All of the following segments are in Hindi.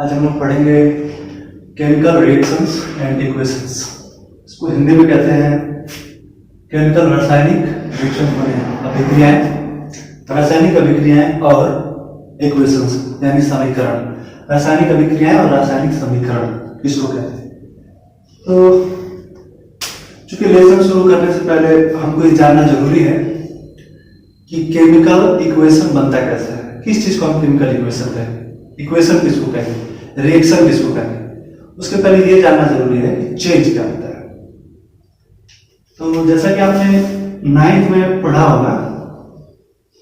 आज हम लोग पढ़ेंगे केमिकल रिएक्शंस एंड इक्वेशंस। इसको हिंदी में कहते हैं केमिकल रासायनिक अभिक्रियाएं, रासायनिक अभिक्रियाएं और इक्वेशंस यानी समीकरण। रासायनिक अभिक्रियाएं और रासायनिक समीकरण इसको कहते हैं। तो चूंकि लेसन शुरू करने से पहले हमको ये जानना जरूरी है कि केमिकल इक्वेशन बनता कैसे है, किस चीज को हम केमिकल इक्वेशन कहें, इक्वेशन किसको कहें, रिएक्शन किसको कहें। उसके पहले ये जानना जरूरी है कि चेंज क्या होता है। तो जैसा कि आपने 9th में पढ़ा होगा,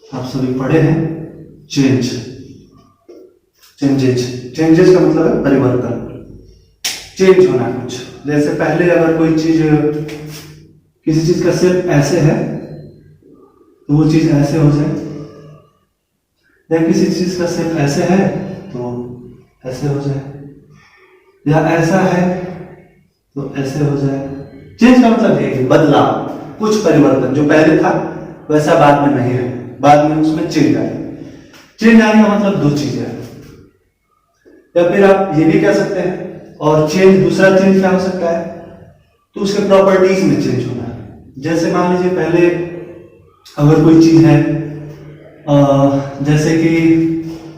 आप सभी पढ़े हैं चेंज, चेंजेस का मतलब है परिवर्तन, चेंज होना कुछ। जैसे पहले अगर कोई चीज, किसी चीज का शेप ऐसे है तो वो चीज ऐसे हो जाए, या किसी चीज का शेप ऐसे है तो ऐसे हो जाए, या ऐसा है तो ऐसे हो जाए। चेंज का मतलब है बदलाव, कुछ परिवर्तन। जो पहले था वैसा बाद में नहीं है, बाद में उसमें चेंज आए। चेंज आने का मतलब दो चीजें हैं, या फिर आप ये भी कह सकते हैं। और चेंज, दूसरा चेंज क्या हो सकता है, तो उसके प्रॉपर्टीज में चेंज होना है। जैसे मान लीजिए पहले अगर कोई चीज है, जैसे कि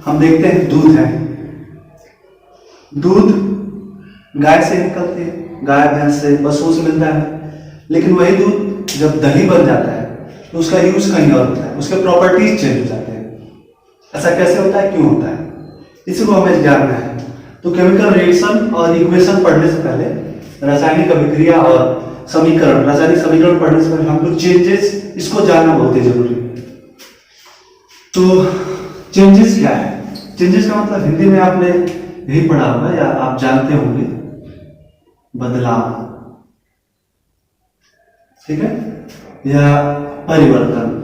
हम देखते हैं दूध है, दूध गाय से निकलती है, गाय भैंस से, पशुओं से मिलता है। लेकिन वही दूध जब दही बन जाता है तो उसका यूज कहीं और होता है, उसके प्रॉपर्टीज चेंज हो जाते हैं। ऐसा कैसे होता है, क्यों होता है, इसी को हमें जानना है। तो केमिकल रिएक्शन और इक्वेशन पढ़ने से पहले, रासायनिक अभिक्रिया और समीकरण, रासायनिक समीकरण पढ़ने से पहले हमको चेंजेस, इसको जानना बहुत ही जरूरी है। तो चेंजेस क्या है? चेंजेस का मतलब हिंदी में आपने यही पढ़ा होगा या आप जानते होंगे, बदलाव, ठीक है, या परिवर्तन,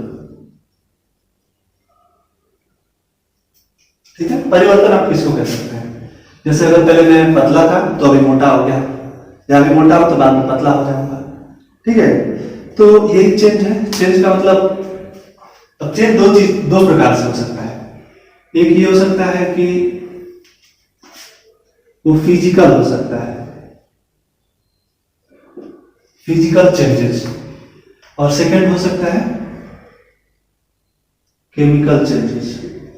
ठीक है। परिवर्तन आप किसको कह सकते हैं? जैसे अगर पहले मैं पतला था तो अभी मोटा हो गया, या अभी मोटा हो तो बाद में पतला हो जाऊंगा, ठीक है। तो यही चेंज है। चेंज का मतलब, अब चेंज दो प्रकार से हो सकता है। एक ये हो सकता है कि वो फिजिकल हो सकता है, फिजिकल चेंजेस, और सेकंड हो सकता है केमिकल चेंजेस,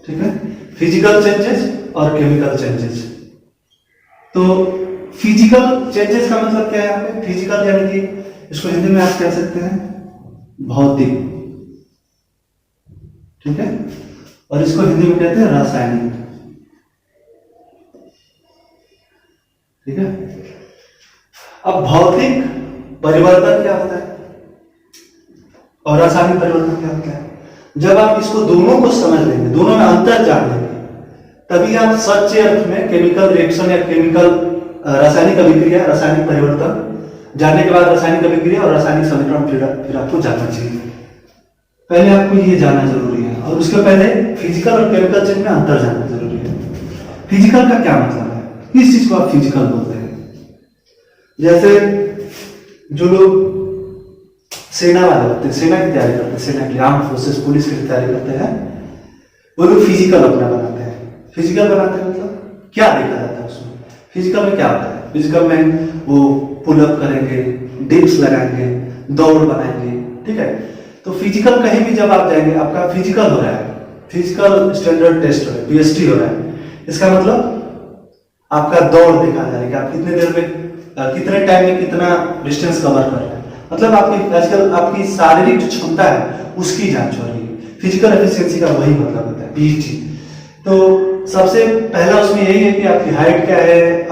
ठीक है। फिजिकल चेंजेस और केमिकल चेंजेस। तो फिजिकल चेंजेस का मतलब क्या है यहाँ पे? फिजिकल यानी कि इसको हिंदी में आप कह सकते हैं भौतिक, ठीक है, और इसको हिंदी में कहते हैं रासायनिक, ठीक है। अब भौतिक परिवर्तन क्या होता है और रासायनिक परिवर्तन क्या होता है? जब आप इसको दोनों को समझ लेंगे, दोनों में अंतर जान लेंगे, तभी आप सच्चे अर्थ में केमिकल रिएक्शन या केमिकल रासायनिक अभिक्रिया, रासायनिक परिवर्तन जानने के बाद रासायनिक अभिक्रिया और रासायनिक समीकरण फिर आपको जानना चाहिए। पहले आपको ये जानना जरूरी है, और उसके पहले फिजिकल और केमिकल चेंज में अंतर जानना जरूरी है। फिजिकल का क्या मतलब है, किस चीज को आप फिजिकल बोलते हैं? जैसे जो लोग सेना वाले होते हैं, सेना की तैयारी करते हैं, सेना की आर्म फोर्सेस, पुलिस की तैयारी करते हैं, वो लोग फिजिकल अपना बनाते हैं। फिजिकल बनाते हैं मतलब क्या देखा जाता है उसमें? फिजिकल में क्या होता है? फिजिकल में वो पुलअप करेंगे, डिप्स लगाएंगे, दौड़ बनाएंगे, ठीक है। तो फिजिकल कहीं भी जब आप जाएंगे, आपका फिजिकल हो रहा है, फिजिकल स्टैंडर्ड टेस्ट हो रहा है, पीएसटी हो रहा है, इसका मतलब आपका दौड़ देखा जा रहा है कि आप कितने देर में, कितने टाइम में कितना डिस्टेंस कवर कर रहे हैं। मतलब आपकी आजकल आपकी शारीरिक जो क्षमता है उसकी जांच हो रही है। फिजिकल एफिशिएंसी का वही मतलब होता है, पीएचडी। तो सबसे पहला उसमें यही है कि आपकी हाइट क्या है,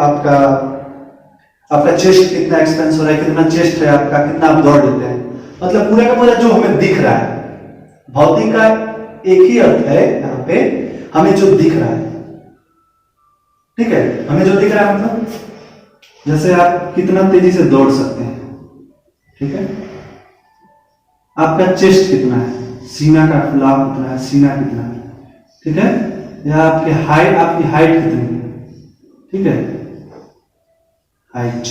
आपका चेस्ट कितना एक्सपेंस हो रहा है, कितना चेस्ट है आपका, कितना आप दौड़ लेते हैं, मतलब पूरा का पूरा जो हमें दिख रहा है। भौतिक का एक ही अर्थ है यहाँ पे, हमें जो दिख रहा है, ठीक है, हमें जो दिख रहा है मतलब जैसे आप कितना तेजी से दौड़ सकते हैं, ठीक है, आपका चेस्ट कितना है, सीना का फुलाव कितना है, सीना कितना है, ठीक है, या आपकी हाइट कितनी है, ठीक है, हाइट।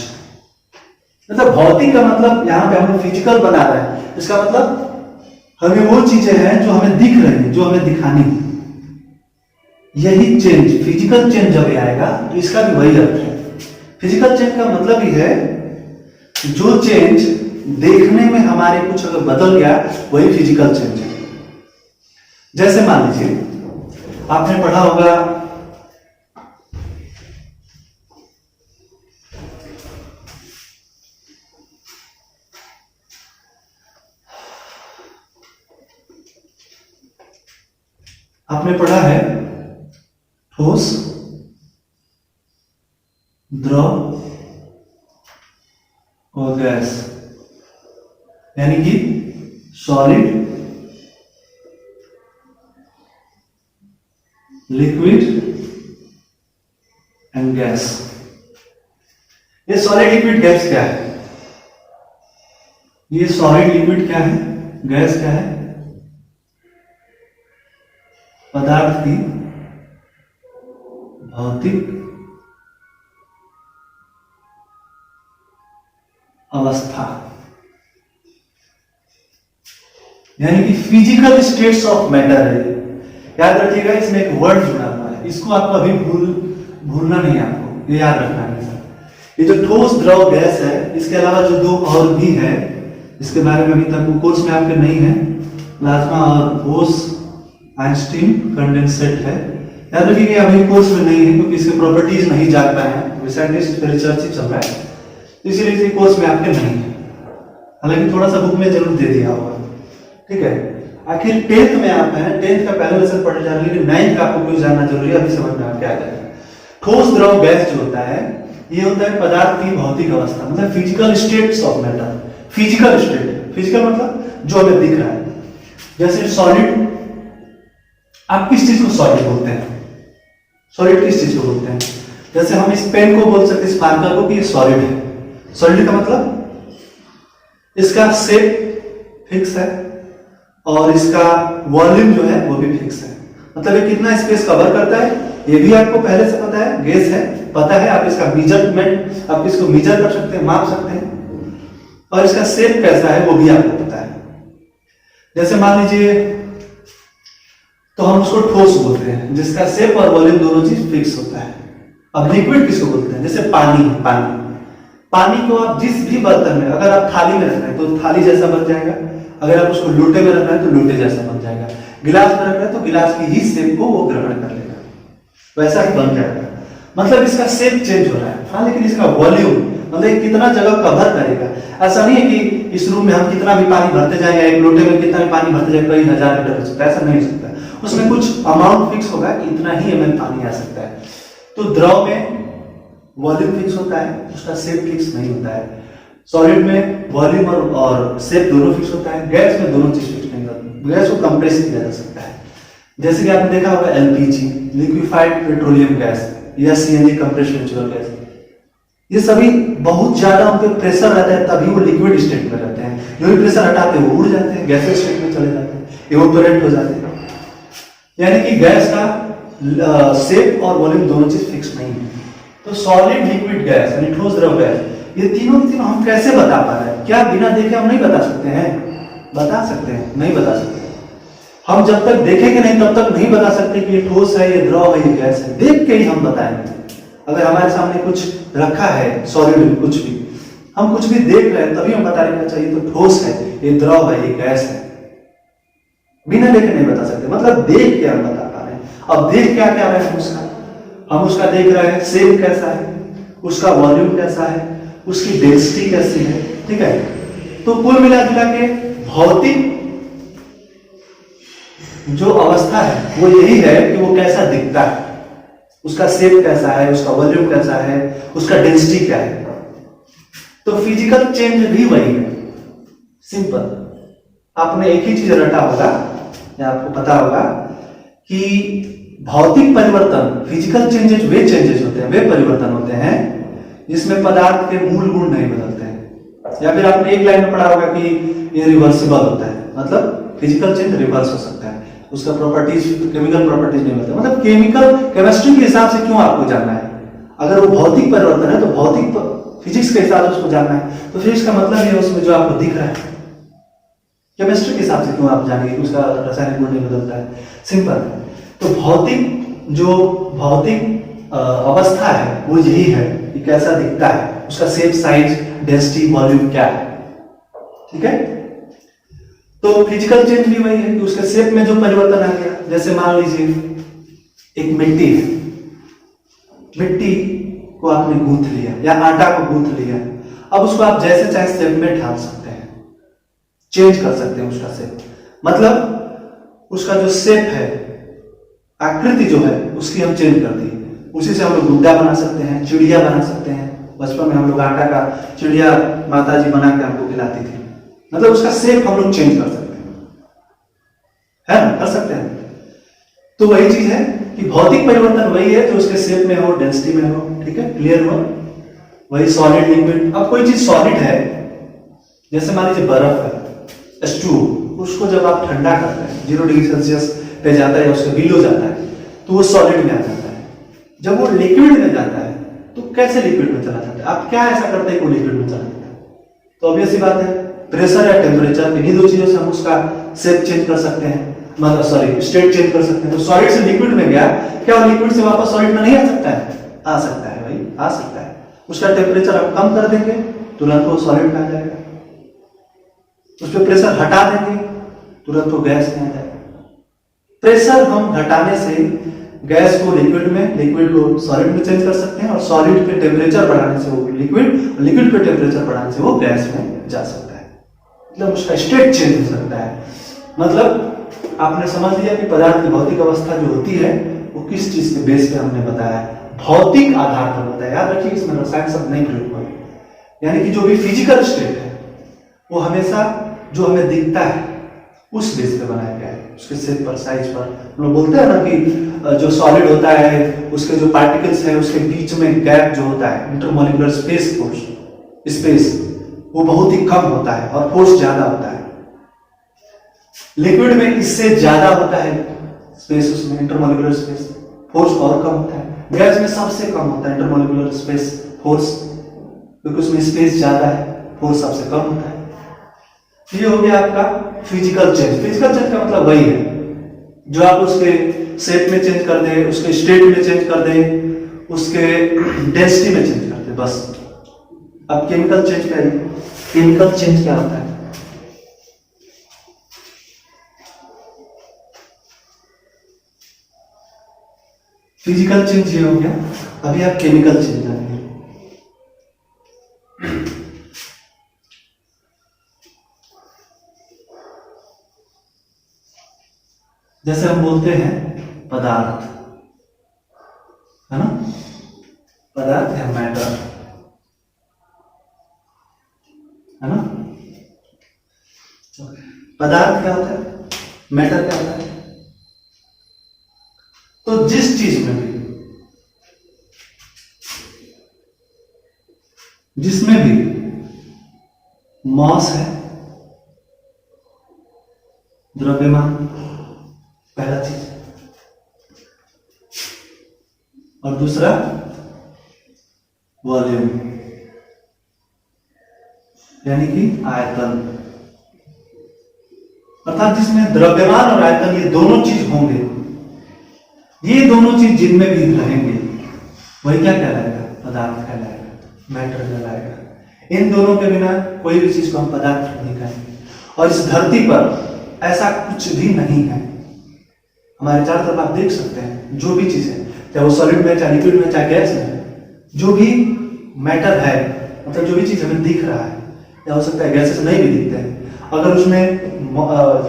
मतलब भौतिक का मतलब यहाँ पे हमें फिजिकल बना रहा है। इसका मतलब हमें वो चीजें हैं जो हमें दिख रही है, जो हमें दिखानी है। यही चेंज, फिजिकल चेंज जब ये आएगा तो इसका भी वही अर्थ है। फिजिकल चेंज का मतलब ही है जो चेंज देखने में हमारे कुछ अगर बदल गया, वही फिजिकल चेंज है। जैसे मान लीजिए आपने पढ़ा होगा है ठोस, द्रव और गैस, यानी कि सॉलिड, लिक्विड एंड गैस। ये सॉलिड लिक्विड गैस क्या है? ये सॉलिड लिक्विड क्या है, गैस क्या है? पदार्थ की भौतिक अवस्था, यानी कि फिजिकल स्टेट्स ऑफ मैटर है। याद रखिएगा, इसमें एक वर्ड जुड़ा हुआ है, इसको आप कभी भूलना नहीं, आपको ये याद रखना है। ये जो ठोस, द्रव, गैस है, इसके अलावा जो दो और भी है, इसके बारे में अभी तक कोर्स में आपके नहीं है, प्लाज्मा और बोस आइंस्टीन कंडेंसेट है। याद रखिए कि अभी कोर्स में नहीं है क्योंकि इसके प्रॉपर्टीज नहीं जान पाए हैं, साइंटिस्ट रिसर्च ही चल रहा है, इसीलिए इस कोर्स में आपके नहीं है। हालांकि थोड़ा सा बुक में जरूर दे दिया होगा, ठीक है। आखिर 10th में आप हैं, 10th का पहला लेसन पढ़ने जा रहे हैं, 9th का आपको कुछ जानना जरूरी है, अभी समझ में आपके आ जाएगा। ठोस, द्रव, गैस जो होता है, ये होता है पदार्थ की भौतिक अवस्था, मतलब physical states of matter. Physical state, physical मतलब जो हमें दिख रहा है। जैसे सॉलिड, आप किस चीज को सॉलिड बोलते हैं? सॉलिड किस चीज को बोलते हैं? जैसे हम इस पेन को बोल सकते हैं, स्पार्कल को, कि ये सॉलिड है। सॉलिड का मतलब इसका शेप फिक्स है और इसका वॉल्यूम जो है वो भी फिक्स है, मतलब ये कितना स्पेस कवर करता है ये भी आपको पहले से पता है। गैस है, पता है, आप इसका मेजरमेंट, आप इसको मेजर कर सकते हैं, माप सकते हैं, और इसका शेप कैसा है वो भी आपको पता है। जैसे मान लीजिए, तो हम उसको ठोस बोलते हैं जिसका शेप और वॉल्यूम दोनों चीज फिक्स होता है। अब लिक्विड किसको बोलते हैं? जैसे पानी, पानी को आप जिस भी बर्तन में, अगर आप थाली में रख रहे हैं तो थाली जैसा बन जाएगा, अगर आप उसको लोटे में रख रहे हैं तो लोटे जैसा बन जाएगा, गिलास में रख रहे हैं तो गिलास की ही शेप को वो ग्रहण कर लेगा, वैसा ही बन जाएगा। मतलब इसका शेप चेंज हो रहा है, हाँ, लेकिन इसका वॉल्यूम, मतलब कितना जगह कवर करेगा। ऐसा नहीं है कि इस रूम में हम कितना भी पानी भरते जाएंगे, एक लोटे में कितना भी पानी भरते जाएंगे, कई हजार लीटर हो सकता है, ऐसा नहीं हो सकता। उसमें कुछ अमाउंट फिक्स होगा कि इतना ही एमएल पानी आ सकता है। तो द्रव में वॉल्यूम फिक्स होता है, उसका शेप फिक्स नहीं होता है। सॉलिड में वॉल्यूम और शेप दोनों फिक्स होता है। गैस में दोनों चीज फिक्स नहीं होती, गैस को कंप्रेस किया जा सकता है। जैसे कि आपने देखा होगा एलपीजी, लिक्विफाइड पेट्रोलियम गैस, या सीएनजी, कंप्रेस्ड नेचुरल गैस, ये सभी बहुत ज्यादा उन पर प्रेशर रहता है, तभी वो लिक्विड स्टेट में रहते हैं। जो भी प्रेशर हटाते हैं वो उड़ जाते हैं, गैसेस स्टेट में चले जाते हैं, इवोपोरेट हो जाते हैं। यानी कि गैस का शेप और वॉल्यूम दोनों चीज फिक्स नहीं है। तो सॉलिड, लिक्विड, गैस यानी ठोस, द्रव, गैस, ये तीनों के तीनों हम कैसे बता पा रहे हैं? क्या बिना देखे हम नहीं बता सकते हैं? बता सकते हैं, नहीं बता सकते। हम जब तक देखेंगे नहीं तब तक नहीं बता सकते कि ये ठोस है, ये द्रव है, ये गैस है। देख के ही हम बताएंगे। अगर हमारे सामने कुछ रखा है सॉलिड, कुछ भी हम कुछ भी देख रहे हैं तभी हम बता रहे हैं अच्छा ये तो ठोस है, ये द्रव है, ये गैस है। बिना देखे नहीं बता सकते, मतलब देख के हम बता पा रहे हैं। अब देख क्या क्या रहे हैं उसका, हम उसका देख रहे हैं शेप कैसा है, उसका वॉल्यूम कैसा है, उसकी डेंसिटी कैसी है, ठीक है। तो कुल मिला जुला के भौतिक जो अवस्था है वो यही है कि वो कैसा दिखता है, उसका शेप कैसा है, उसका वॉल्यूम कैसा है, उसका डेंसिटी क्या है। तो फिजिकल चेंज भी वही है, सिंपल। आपने एक ही चीज रटा होगा या आपको पता होगा कि भौतिक परिवर्तन, फिजिकल चेंजेस वे चेंजेस होते हैं, वे परिवर्तन होते हैं जिसमें पदार्थ के मूल गुण नहीं बदलते हैं। या फिर आपने एक लाइन में पढ़ा होगा कि ये रिवर्सिबल होता है, मतलब फिजिकल चेंज रिवर्स हो सकता है, उसका प्रॉपर्टीज, केमिकल प्रॉपर्टीज नहीं बदलते। मतलब केमिकल केमिस्ट्री के हिसाब से क्यों आपको जानना है? अगर वो भौतिक परिवर्तन है तो भौतिक फिजिक्स के हिसाब से उसको जानना है। तो फिजिक्स का मतलब ये है उसमें जो आपको दिख रहा है, केमिस्ट्री के हिसाब से क्यों आप जानेंगे कि उसका रासायनिक गुण नहीं बदलता है, सिंपल। तो भौतिक जो भौतिक अवस्था है वो यही है कि कैसा दिखता है, उसका शेप, साइज, डेंसिटी, वॉल्यूम क्या है। ठीक है, तो फिजिकल चेंज भी वही है कि उसके शेप में जो परिवर्तन आ गया। जैसे मान लीजिए एक मिट्टी है, मिट्टी को आपने गूंथ लिया या आटा को गूंथ लिया, अब उसको आप जैसे चाहे शेप में ढाल सकते हैं, चेंज कर सकते हैं उसका शेप। मतलब उसका जो शेप है, आकृति जो है उसकी हम चेंज कर दी। उसी से हम लोग गुड्डा बना सकते हैं, चिड़िया बना सकते हैं। बचपन में हम लोग आटा का चिड़िया माता जी बना के हमको खिलाती थी। मतलब उसका शेप हम लोग चेंज कर सकते हैं, है ना, कर सकते हैं। तो वही चीज है कि भौतिक परिवर्तन वही है जो उसके शेप में हो, डेंसिटी में हो। ठीक है, क्लियर हुआ? वही सॉलिड, लिक्विड। अब कोई चीज सॉलिड है, जैसे मान लीजिए बर्फ है, स्टू, उसको जब आप ठंडा करते हैं 0 डिग्री सेल्सियस पे जाता है या उससे बिलो जाता है तो वो सॉलिड में आ जाता है। जब वो लिक्विड में जाता है तो कैसे लिक्विड में चला जाता है? आप क्या ऐसा करते हैं कि वो लिक्विड में चला जाता है? तो ऑब्वियस सी बात है, प्रेशर या टेम्परेचर, इन्हीं दो चीजों से हम उसका शेप चेंज कर सकते हैं, मतलब सॉरी स्टेट चेंज कर सकते हैं। तो सॉलिड से लिक्विड में गया, क्या वो लिक्विड से वापस सॉलिड में नहीं आ सकता है? आ सकता है भाई, आ सकता है। उसका टेम्परेचर आप कम कर देंगे, तुरंत वो सॉलिड में आ जाएगा। उस पर प्रेशर हटा देंगे, तुरंत वो गैस में आ जाएगा। प्रेशर हम घटाने से गैस को लिक्विड में, लिक्विड को सॉलिड में चेंज कर सकते हैं, और सॉलिड पे टेम्परेचर बढ़ाने से वो लिक्विड, और लिक्विड पे टेम्परेचर बढ़ाने से वो गैस में जा सकता है। मतलब उसका स्टेट चेंज हो सकता है। मतलब आपने समझ लिया कि पदार्थ की भौतिक अवस्था जो होती है वो किस चीज के बेस पे हमने बताया, भौतिक आधार पर बताया। याद रखिए, इसमें रसायन शब्द नहीं प्रयोग हुआ। यानी कि जो भी फिजिकल स्टेट है वो हमेशा जो हमें दिखता है उस बेस पे बनाया गया है, उसके शेप पर, साइज पर। हम लोग बोलते हैं ना कि जो सॉलिड होता है उसके जो पार्टिकल्स है उसके बीच में गैप जो होता है, इंटरमोलिकुलर स्पेस फोर्स, स्पेस वो बहुत ही कम होता है और फोर्स ज्यादा होता है। लिक्विड में इससे ज्यादा होता है स्पेस, उसमें इंटरमोलिकुलर स्पेस फोर्स और कम होता है। गैस में सबसे कम होता है इंटरमोलिकुलर स्पेस फोर्स, क्योंकि उसमें स्पेस ज्यादा है, फोर्स सबसे कम होता है। ये हो गया आपका फिजिकल चेंज। फिजिकल चेंज का मतलब वही है जो आप उसके शेप में चेंज कर दे, उसके स्टेट में चेंज कर दे, उसके डेंसिटी में चेंज कर दे, बस। अब केमिकल चेंज क्या है? केमिकल चेंज क्या होता है? फिजिकल चेंज ये हो गया, अभी आप केमिकल चेंज जानेंगे। जैसे हम बोलते हैं पदार्थ, है ना, पदार्थ है मैटर, है ना। पदार्थ क्या होता है, मैटर क्या होता है? तो जिस चीज में भी, जिसमें भी मॉस है, द्रव्यमान, पहला चीज, और दूसरा वॉल्यूम, यानी कि आयतन। अर्थात जिसमें द्रव्यमान और आयतन ये दोनों चीज होंगे, ये दोनों चीज जिनमें भी रहेंगे, वही क्या कहलाएगा? पदार्थ कहलाएगा, मैटर कहलाएगा। इन दोनों के बिना कोई भी चीज को हम पदार्थ नहीं कहेंगे। और इस धरती पर ऐसा कुछ भी नहीं है। हमारे चारों तरफ आप देख सकते हैं, जो भी चीज है, चाहे वो सॉलिड में, चाहे लिक्विड में, चाहे गैस में, जो भी मैटर है, मतलब जो भी चीज हमें दिख रहा है, या हो सकता है गैसेस नहीं भी दिखते हैं, अगर उसमें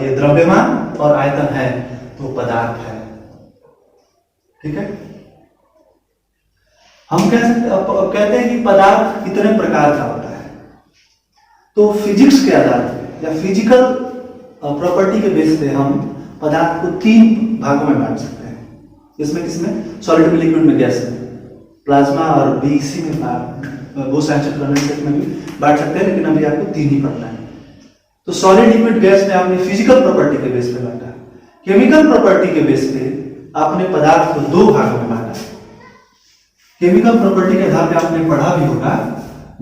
ये द्रव्यमान और आयतन है तो पदार्थ है। ठीक है, हम कहते हैं कि पदार्थ कितने प्रकार का होता है। तो फिजिक्स के आधार पर या फिजिकल प्रॉपर्टी के बेस पे हम पदार्थ को 3 भागों में बांट सकते हैं। इसमें किसमें? सॉलिड में, लिक्विड में, गैस में, प्लाज्मा और बीसी में, बोस-आइंस्टाइन कंडेंसेट में भी बांट सकते हैं, लेकिन अभी आपको 3 ही पढ़ना है। तो सॉलिड, लिक्विड, गैस में आपने फिजिकल प्रॉपर्टी के बेस पे बांटा। केमिकल प्रॉपर्टी के बेस पे आपने पदार्थ को 2 भागों में बांटा। केमिकल प्रॉपर्टी के आधार पर आपने पढ़ा भी होगा,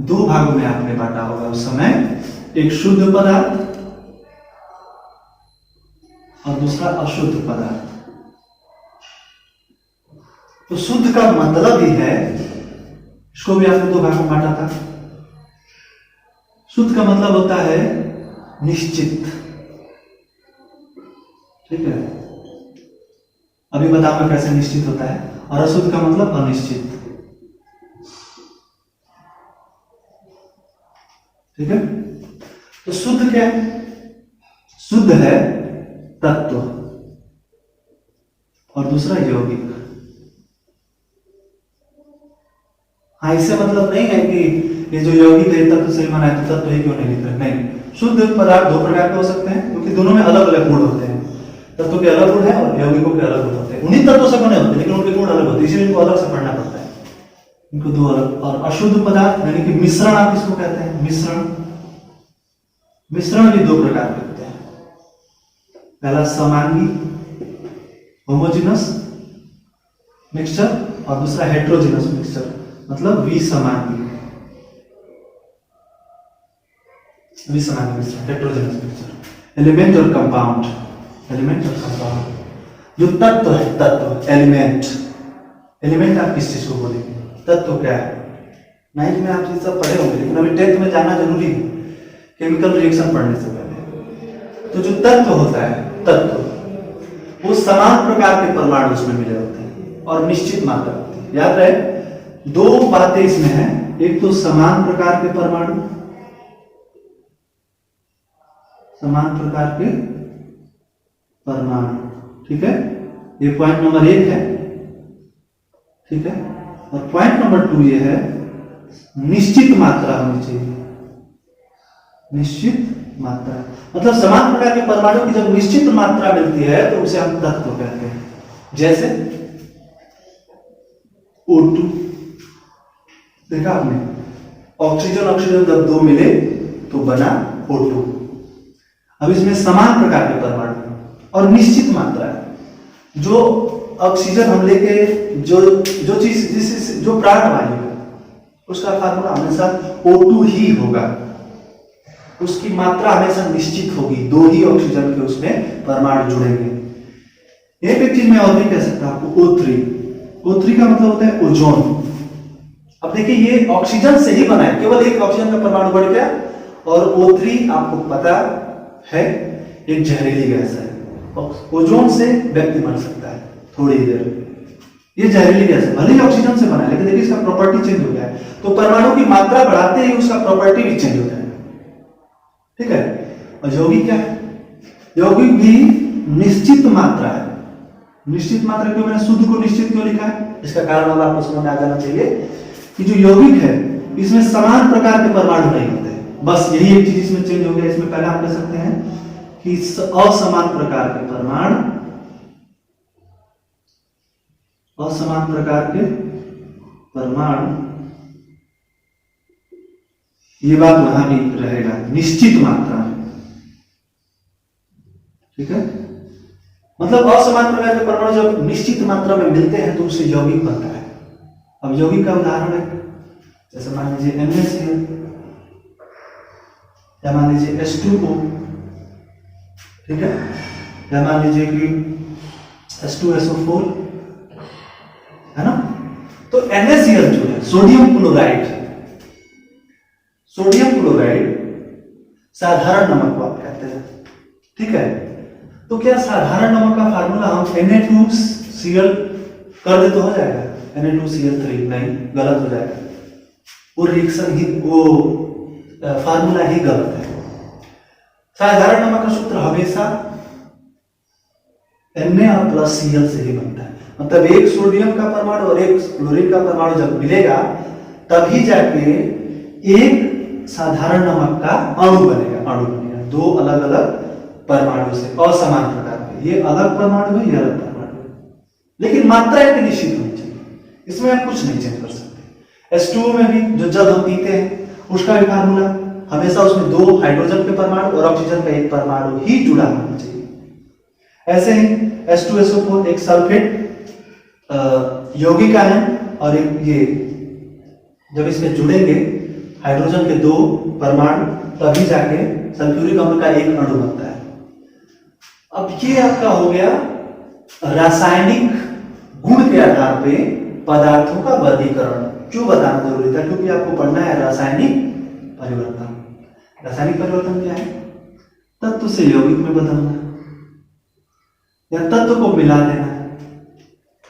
2 भागों में आपने बांटा होगा उस समय, एक शुद्ध पदार्थ और दूसरा अशुद्ध पदार्थ। तो शुद्ध का मतलब ही है, इसको भी आपने दो भाग में बांटा था। शुद्ध का मतलब होता है निश्चित, ठीक है। अभी बताऊंगा कैसे निश्चित होता है। और अशुद्ध का मतलब अनिश्चित, ठीक है। तो शुद्ध क्या है? शुद्ध है तत्व, और दूसरा यौगिक। हाँ, इससे मतलब नहीं है कि ये जो यौगिक है तत्व से बना है तो तत्व ही क्यों नहीं लिख रहे, नहीं। शुद्ध पदार्थ दो प्रकार के हो सकते हैं, क्योंकि दोनों में अलग अलग गुण होते हैं। तत्व के अलग गुण है और यौगिकों के अलग गुण होते हैं। उन्हीं तत्वों से बने होते हैं, लेकिन उनके गुण अलग होते हैं, इसलिए इनको अलग से पढ़ना पड़ता है, इनको दो अलग। और अशुद्ध पदार्थ यानी कि मिश्रण, आप इसको कहते हैं मिश्रण। मिश्रण भी दो प्रकार के होते हैं। पहला समांगी होमोजेनस मिक्सचर, और दूसरा हेट्रोजेनस मिक्सचर, मतलब विसमांगी मिश्रण, हेट्रोजेनस मिक्सचर। एलिमेंट और कंपाउंड, एलिमेंट और कंपाउंड। जो तत्व है, तत्व एलिमेंट, एलिमेंट आप किस चीज को बोलेंगे? तत्व क्या है? नाइन्थ में आप ये सब पढ़े होंगे, लेकिन अभी 10th में जानना जरूरी है केमिकल रिएक्शन पढ़ने से पहले। तो जो तत्व होता है, तत्व, वो समान प्रकार के परमाणु उसमें मिले होते हैं और निश्चित मात्रा होती है। याद रहे, दो बातें इसमें हैं, एक तो समान प्रकार के परमाणु, समान प्रकार के परमाणु, ठीक है। ये पॉइंट नंबर 1 है, ठीक है। और पॉइंट नंबर 2 ये है, निश्चित मात्रा होनी चाहिए, निश्चित मात्रा। मतलब समान प्रकार के परमाणु की जब निश्चित मात्रा मिलती है तो उसे हम तत्व कहते हैं। जैसे O2, देखा आपने, ऑक्सीजन ऑक्सीजन जब दो मिले तो बना O2। अब इसमें समान प्रकार के परमाणु और निश्चित मात्रा है। जो ऑक्सीजन हम लेके जो चीज जो प्राणवायु है उसका फार्मूला हमेशा O2 ही होगा, उसकी मात्रा हमेशा निश्चित होगी, दो ही ऑक्सीजन के उसमें परमाणु जुड़ेंगे। एक चीज मैं और भी कह सकता हूं आपको, O3। O3 का मतलब होता है ओजोन। अब देखिए, ये ऑक्सीजन से ही बना है, केवल एक ऑक्सीजन का परमाणु बढ़ गया। और O3 आपको पता है एक जहरीली गैस है, ओजोन से व्यक्ति मर सकता है थोड़ी देर। ये जहरीली गैस है, भले ही ऑक्सीजन से बना है, लेकिन देखिए इसका प्रॉपर्टी चेंज हो गया है। तो परमाणु की मात्रा बढ़ाते ही उसका प्रॉपर्टी भी चेंज हो जाएगा, ठीक है। और यौगिक क्या है? यौगिक भी निश्चित मात्रा है। निश्चित मात्रा क्यों, मैंने शुद्ध को निश्चित क्यों लिखा है? इसका कारण अब आपको समझ में आ जाना चाहिए कि जो यौगिक है इसमें समान प्रकार के परमाणु नहीं होते। बस यही एक चीज इसमें चेंज हो गया। इसमें पहले आप कह सकते हैं कि असमान प्रकार के परमाणु, असमान प्रकार के परमाणु, ये बात वहां भी रहेगा, निश्चित मात्रा में, ठीक है। मतलब असमान प्रकार के परमाणु जब निश्चित मात्रा में मिलते हैं तो उससे यौगिक बनता है। अब यौगिक का उदाहरण है, जैसे मान लीजिए NaCl, या मान लीजिए H2O, ठीक है, या मान लीजिए कि H2SO4, है ना। तो NaCl जो है, सोडियम क्लोराइड, सोडियम क्लोराइड साधारण नमक को आप कहते हैं, ठीक है। तो क्या साधारण नमक का फार्मूला हम Na2Cl कर दे तो हो जाएगा? Na2Cl3 नहीं, गलत हो जाएगा। वो रिएक्शन ही, वो फार्मूला ही गलत है। साधारण नमक का सूत्र हमेशा Na और Cl से ही बनता है। मतलब एक सोडियम का परमाणु और एक क्लोरीन का परमाणु जब मिलेगा तभी जाके एक साधारण नमक का अणु बनेगा, दो अलग अलग परमाणु से असमान प्रकार के। ये अलग परमाणु है, ये अलग परमाणु है, लेकिन मात्रा एक निश्चित होनी चाहिए। इसमें आप कुछ नहीं चेंज कर सकते। H2O में भी जो जब हम पीते हैं उसका भी फार्मूला हमेशा उसमें दो हाइड्रोजन के परमाणु और ऑक्सीजन का एक परमाणु ही जुड़ा होना चाहिए। ऐसे ही H2SO4 एक सल्फेट यौगिक आयन, और एक ये जब इसमें जुड़ेंगे हाइड्रोजन के दो परमाणु तभी जाके सल्फ्यूरिक अम्ल का एक अणु बनता है। अब ये आपका हो गया रासायनिक गुण के आधार पे पदार्थों का वर्गीकरण क्यों बताना जरूरी था? क्योंकि आपको पढ़ना है रासायनिक परिवर्तन। रासायनिक परिवर्तन क्या है? तत्व से यौगिक में बदलना या तत्व को मिला देना।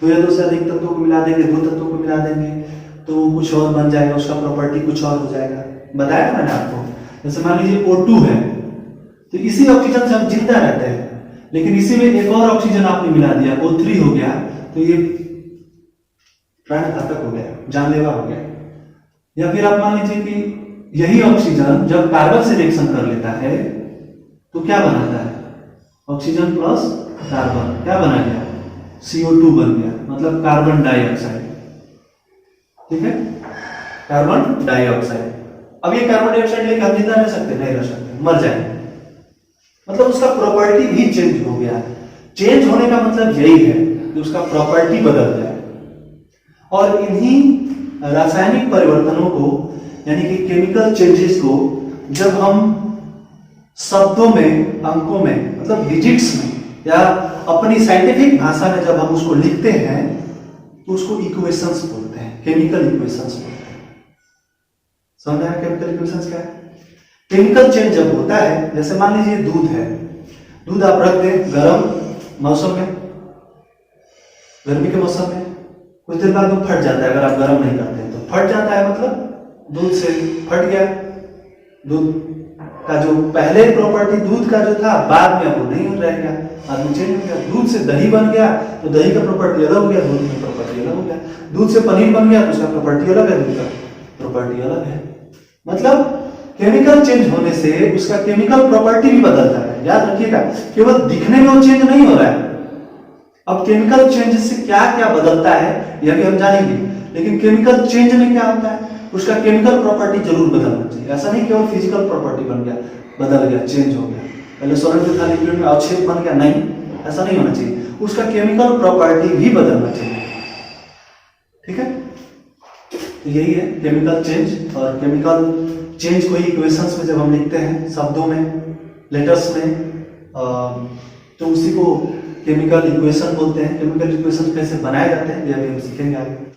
दो या दो से अधिक तत्वों को मिला देंगे, दो तत्वों को मिला देंगे तो कुछ और बन जाएगा, उसका प्रॉपर्टी कुछ और हो जाएगा। बताया था मैंने आपको। जैसे मान लीजिए O2 है तो इसी ऑक्सीजन से हम जिंदा रहते हैं, लेकिन इसी में एक और ऑक्सीजन आपने मिला दिया, O3 हो गया, तो ये प्राण घातक हो गया, जानलेवा हो गया। या फिर आप मान लीजिए कि यही ऑक्सीजन जब कार्बन से रिएक्शन कर लेता है तो क्या बनाता है? ऑक्सीजन प्लस कार्बन क्या बना गया? CO2 बन गया, मतलब कार्बन डाइऑक्साइड। ठीक है, कार्बन डाइऑक्साइड। अब ये कार्बन डाइऑक्साइड लेकर हम जिंदा रह सकते? नहीं रह सकते, मर जाएंगे। मतलब उसका प्रॉपर्टी भी चेंज हो गया। चेंज होने का मतलब यही है कि उसका प्रॉपर्टी बदल जाए। और इन्हीं रासायनिक परिवर्तनों को यानी कि केमिकल चेंजेस को जब हम शब्दों में, अंकों में, मतलब डिजिट्स में या अपनी साइंटिफिक भाषा में जब हम उसको लिखते हैं तो उसको इक्वेशंस बोलते हैं, केमिकल इक्वेशंस बोलते हैं। समझ आया केमिकल इक्वेशंस क्या है? केमिकल चेंज जब होता है, जैसे मान लीजिए दूध है, दूध आप रख दें गर्म मौसम में, गर्मी के मौसम में, कुछ देर बाद वो फट जाता है। अगर आप गर्म नहीं करते तो फट जाता है, मतलब दूध से फट गया। दूध का जो पहले प्रॉपर्टी दूध का जो था, बाद में अब वो नहीं रह गया, बाद में चेंज हो गया। दूध से दही बन गया तो दही का प्रॉपर्टी अलग हो गया, दूध की प्रॉपर्टी अलग हो गया। दूध से पनीर बन गया तो उसका प्रॉपर्टी अलग है, दूध का प्रॉपर्टी अलग है। मतलब केमिकल चेंज होने से उसका केमिकल प्रॉपर्टी भी बदलता है। याद रखिएगा, केवल दिखने में वो चेंज नहीं हो रहा है। अब केमिकल चेंज से क्या क्या बदलता है यह भी हम जानेंगे, लेकिन केमिकल चेंज में क्या होता है? उसका केमिकल प्रॉपर्टी जरूर बदलना चाहिए। ऐसा नहीं केवल फिजिकल प्रॉपर्टी बन गया, बदल गया, चेंज हो गया, पहले सॉलिड में था लिक्विड में अवक्षेप बन गया, नहीं, ऐसा नहीं होना चाहिए। उसका केमिकल प्रॉपर्टी भी बदलना चाहिए। ठीक है, तो यही है केमिकल चेंज। और केमिकल चेंज को इक्वेशंस में जब हम लिखते हैं, शब्दों में, लेटर्स में, तो उसी को केमिकल इक्वेशन बोलते हैं। केमिकल इक्वेशन कैसे बनाए जाते हैं यह भी हम सीखेंगे आगे।